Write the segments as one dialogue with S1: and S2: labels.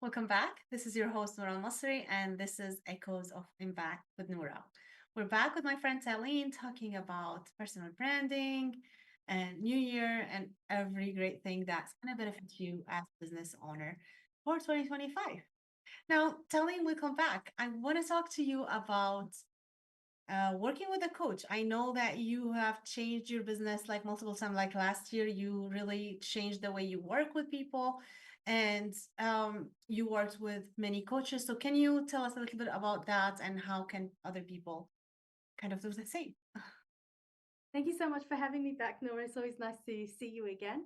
S1: Welcome back. This is your host, Noura Almasri, and this is Echoes of Impact with Noura. We're back with my friend Talyn talking about personal branding and New Year and every great thing that's going to benefit you as a business owner for 2025. Now, Talyn, welcome back. I want to talk to you about working with a coach. I know that you have changed your business like multiple times. Like last year, you really changed the way you work with people, and you worked with many coaches. So, can you tell us a little bit about that and how can other people kind of do the same?
S2: Thank you so much for having me back, Nora. It's always nice to see you again.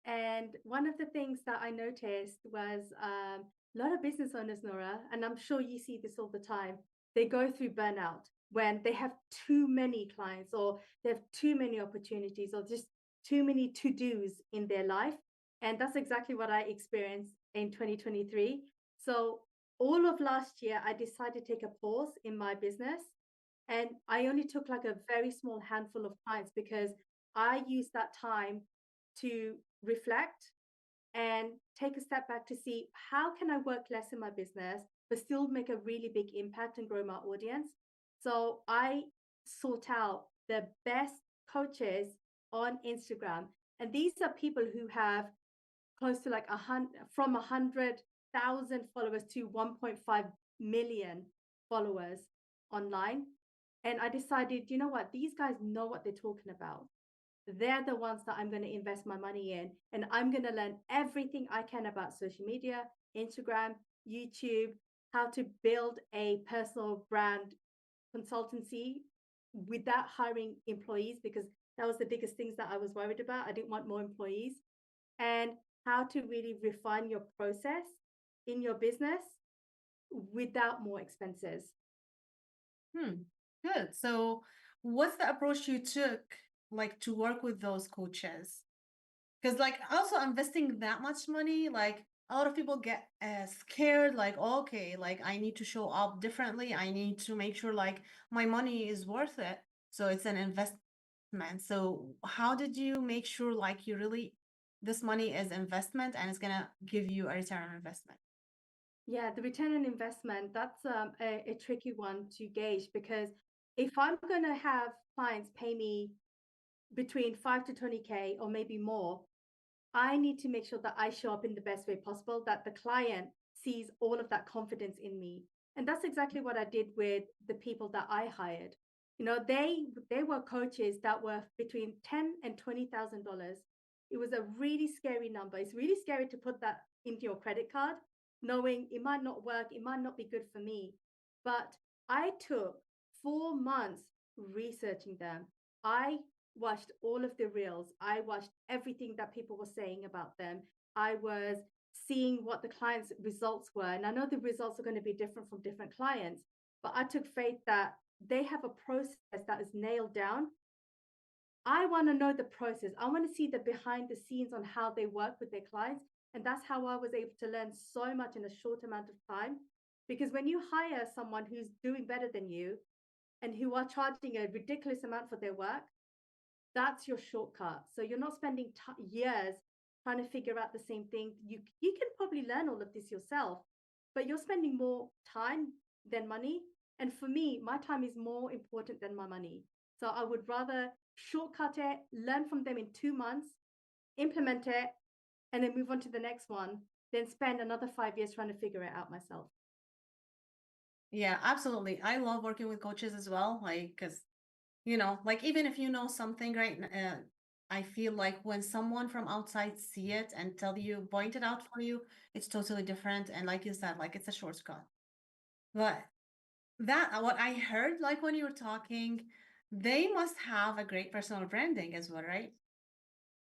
S2: And one of the things that I noticed was a lot of business owners, Nora, and I'm sure you see this all the time, they go through burnout when they have too many clients or they have too many opportunities or just too many to dos in their life. And that's exactly what I experienced in 2023. So, all of last year, I decided to take a pause in my business. And I only took like a very small handful of clients because I used that time to reflect and take a step back to see how can I work less in my business but still make a really big impact and grow my audience. So I sought out the best coaches on Instagram, and these are people who have close to like from 100,000 followers to 1.5 million followers online. And I decided, you know what, these guys know what they're talking about. They're the ones that I'm going to invest my money in. And I'm going to learn everything I can about social media, Instagram, YouTube, how to build a personal brand consultancy without hiring employees, because that was the biggest things that I was worried about. I didn't want more employees. And how to really refine your process in your business without more expenses.
S1: Hmm, good. So, what's the approach you took like to work with those coaches? Because like also investing that much money, like a lot of people get scared, like, okay, like I need to show up differently. I need to make sure like my money is worth it. So it's an investment. So how did you make sure like you really this money is investment and it's gonna give you a return on investment?
S2: Yeah, the return on investment, that's a tricky one to gauge, because if I'm going to have clients pay me between 5 to 20K or maybe more, I need to make sure that I show up in the best way possible, that the client sees all of that confidence in me. And that's exactly what I did with the people that I hired. You know, they were coaches that were between 10 and $20,000. It was a really scary number. It's really scary to put that into your credit card, knowing it might not work, it might not be good for me. But I took 4 months researching them. I watched all of the reels. I watched everything that people were saying about them. I was seeing what the clients' results were. And I know the results are going to be different from different clients, but I took faith that they have a process that is nailed down. I want to know the process. I want to see the behind the scenes on how they work with their clients. And that's how I was able to learn so much in a short amount of time. Because when you hire someone who's doing better than you and who are charging a ridiculous amount for their work, that's your shortcut. So you're not spending years trying to figure out the same thing. You can probably learn all of this yourself, but you're spending more time than money. And for me, my time is more important than my money. So I would rather shortcut it, learn from them in 2 months, implement it, and then move on to the next one, than spend another 5 years trying to figure it out myself.
S1: Yeah, absolutely. I love working with coaches as well, like because like even if you know something, right? I feel like when someone from outside see it and tell you, point it out for you, it's totally different. And like you said, like it's a shortcut. But that what I heard, like when you were talking, they must have a great personal branding as well, right?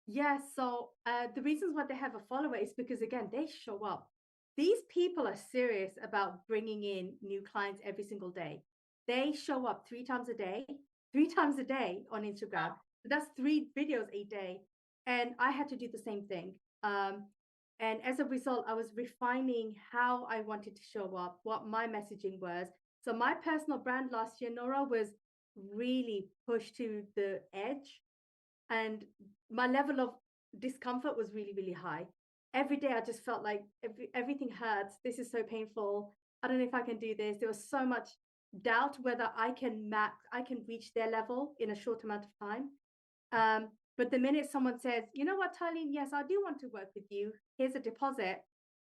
S2: Yes. So the reasons why they have a follower is because, again, they show up. These people are serious about bringing in new clients every single day. They show up 3 times a day, 3 times a day on Instagram. That's 3 videos a day. And I had to do the same thing. And as a result, I was refining how I wanted to show up, what my messaging was. So my personal brand last year, Nora, was really pushed to the edge, and my level of discomfort was really, really high. every day I just felt like everything hurts. This is so painful. I don't know if I can do this. There was so much doubt whether I can reach their level in a short amount of time. But the minute someone says, you know what, Talyn, yes, I do want to work with you. Here's a deposit.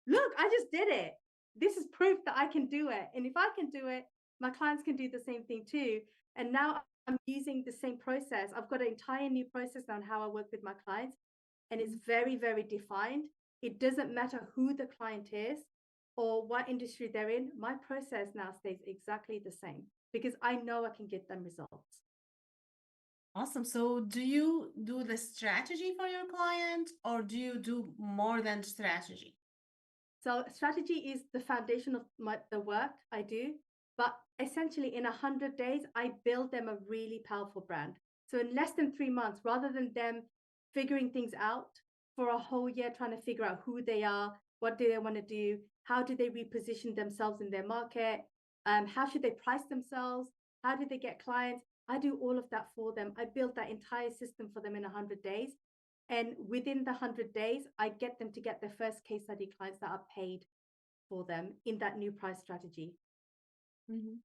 S2: Look, I just did it. This is proof that I can do it. And if I can do it, my clients can do the same thing too. And now I'm using the same process. I've got an entire new process on how I work with my clients. And it's very, very defined. It doesn't matter who the client is or what industry they're in. My process now stays exactly the same because I know I can get them results.
S1: Awesome. So do you do the strategy for your client or do you do more than strategy?
S2: So strategy is the foundation of the work I do. But essentially, in 100 days, I build them a really powerful brand. So in less than 3 months, rather than them figuring things out for a whole year, trying to figure out who they are, what do they want to do, how do they reposition themselves in their market, how should they price themselves, how do they get clients? I do all of that for them. I build that entire system for them in 100 days. And within the 100 days, I get them to get their first case study clients that are paid for them in that new price strategy.
S1: Mhm.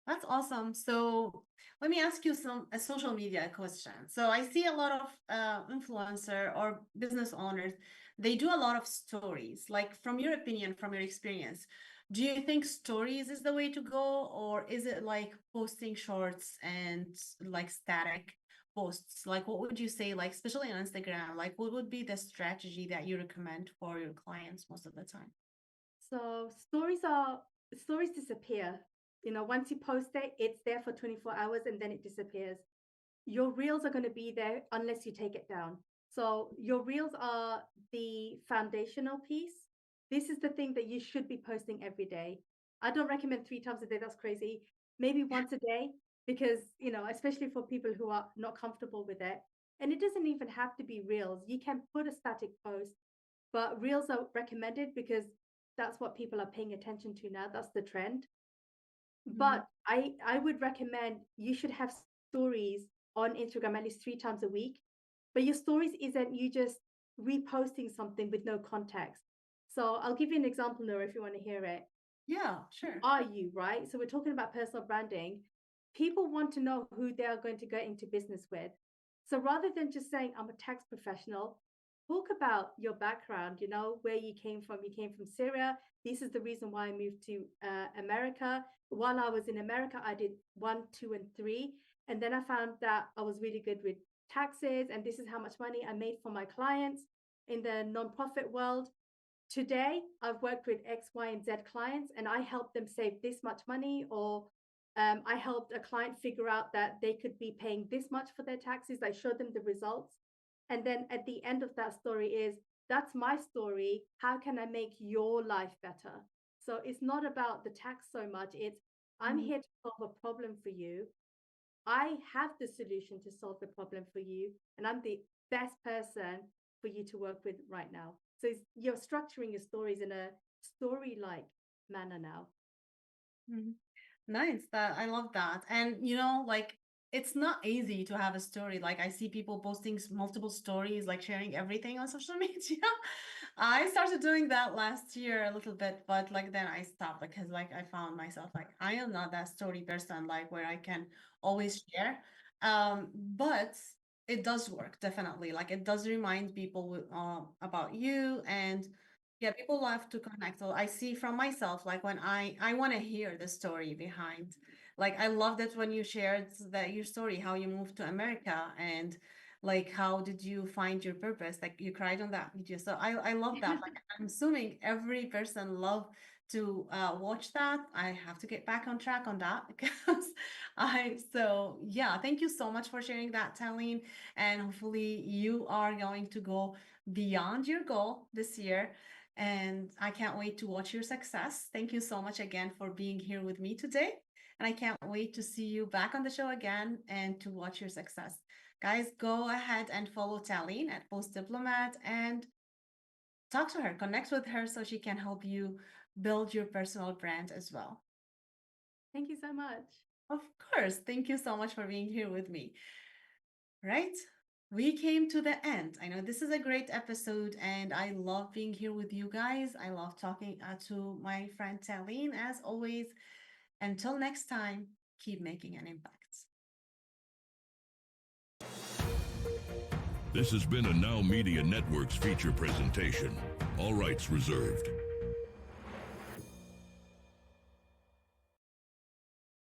S1: That's awesome. So let me ask you some a social media question. So I see a lot of influencer or business owners, they do a lot of stories. Like from your opinion, from your experience, do you think stories is the way to go, or is it like posting shorts and like static posts? Like what would you say, like especially on Instagram, like what would be the strategy that you recommend for your clients most of the time?
S2: So stories disappear. You know, once you post it, it's there for 24 hours and then it disappears. Your reels are going to be there unless you take it down. So your reels are the foundational piece. This is the thing that you should be posting every day. I don't recommend 3 times a day. That's crazy. Maybe once a day, because, you know, especially for people who are not comfortable with it. And it doesn't even have to be reels. You can put a static post, but reels are recommended because that's what people are paying attention to now. That's the trend.
S1: Mhm.
S2: But I would recommend you should have stories on Instagram at least 3 times a week. But your stories isn't you just reposting something with no context. So I'll give you an example, Noura, if you want to hear it.
S1: Yeah,
S2: Who
S1: sure.
S2: are you, right? So we're talking about personal branding. People want to know who they are going to go into business with. So rather than just saying, I'm a tax professional, talk about your background, you know, where you came from. You came from Syria. This is the reason why I moved to America. While I was in America, I did 1, 2, and 3. And then I found that I was really good with taxes. And this is how much money I made for my clients in the nonprofit world. Today, I've worked with X, Y, and Z clients, and I helped them save this much money, or I helped a client figure out that they could be paying this much for their taxes. I showed them the results. And then at the end of that story is that's my story. How can I make your life better? So it's not about the tax so much. It's I'm
S1: Mhm.
S2: here to solve a problem for you. I have the solution to solve the problem for you, and I'm the best person for you to work with right now. So you're structuring your stories in a story like manner now.
S1: Mhm. Nice. That I love that. And you know, like it's not easy to have a story. Like I see people posting multiple stories, like sharing everything on social media. I started doing that last year a little bit, but like then I stopped because like I found myself like I am not that story person, like where I can always share. But it does work definitely. Like it does remind people about you, and yeah, people love to connect. So I see from myself, like when I want to hear the story behind. Like I love that when you shared that your story, how you moved to America, and like how did you find your purpose? Like you cried on that video. So I love that. Like I'm assuming every person love to watch that. I have to get back on track on that because I so yeah. Thank you so much for sharing that, Talyn, and hopefully you are going to go beyond your goal this year, and I can't wait to watch your success. Thank you so much again for being here with me today. And I can't wait to see you back on the show again and to watch your success. Guys, go ahead and follow Talyn at Post Diplomat and talk to her, connect with her so she can help you build your personal brand as well.
S2: Thank you so much.
S1: Of course. Thank you so much for being here with me. Right? we came to the end. I know this is a great episode, and I love being here with you guys. I love talking to my friend Talyn, as always. Until next time, keep making an impact.
S3: This has been a Now Media Networks feature presentation. All rights reserved.